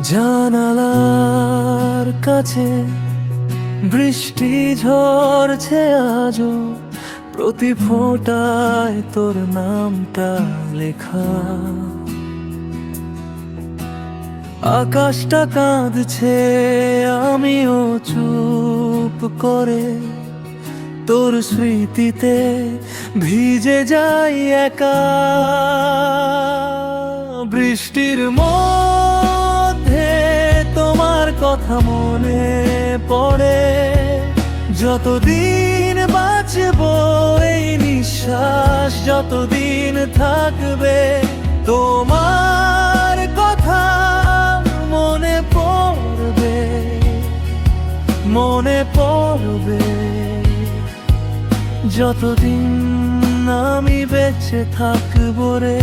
জানালার কাছে বৃষ্টি ঝরছে আজও, প্রতি ফোঁটায় তোর নামটা লেখা। আকাশটা কাঁদছে, আমিও চুপ করে তোর স্মৃতিতে ভিজে যাই একা। বৃষ্টির মধ্যে তোমার কথা মনে পড়ে, যতদিন বাঁচবো এই নিঃশ্বাস যতদিন থাকবে তোমার কথা মনে পড়বে, মনে পড়বে যতদিন আমি বেঁচে থাকবো রে।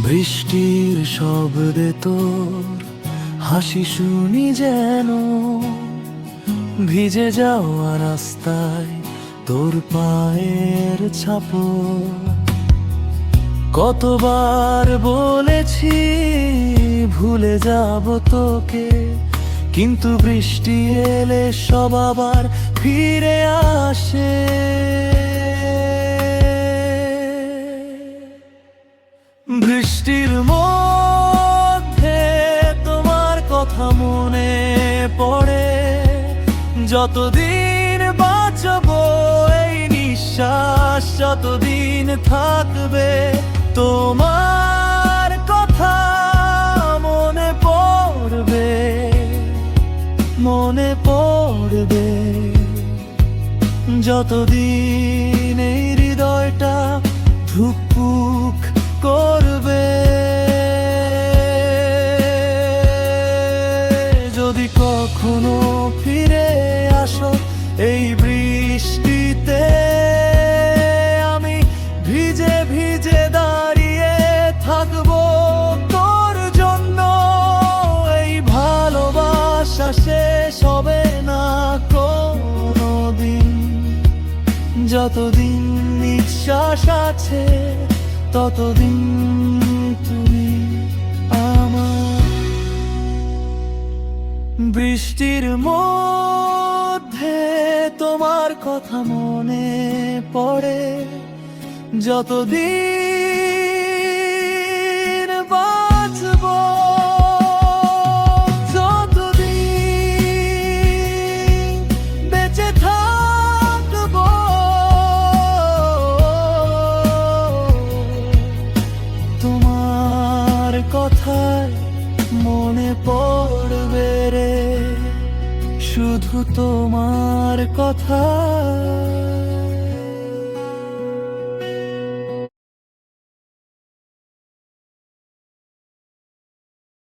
বৃষ্টির শব্দে তোর হাসি শুনি যেন, ভিজে যাওয়া রাস্তায় তোর পায়ের ছাপ। কতবার বলেছি ভুলে যাব তোকে, কিন্তু বৃষ্টি এলে সব আবার ফিরে আসে। বৃষ্টির মধ্যে তোমার কথা মনে পড়ে, যতদিন বাঁচবো এই নিঃশ্বাস যতদিন থাকবে তোমার কথা মনে পড়বে, মনে পড়বে যতদিন এই হৃদয়টা ধুকপুক করবে। যদি কখনো ফিরে আসো এই বৃষ্টিতে, আমি ভিজে ভিজে দাঁড়িয়ে থাকবো তোর জন্য। এই ভালোবাসা শেষ হবে না কোনোদিন, যতদিন নিঃশ্বাস আছে ততদিন তুমি আমার। বৃষ্টির মধ্যে তোমার কথা মনে পড়ে, যতদিন বাঁচবো ততদিন বেঁচে থাকবো তোমার কথায় মনে পড়বে রে, শুধু তোমার কথা।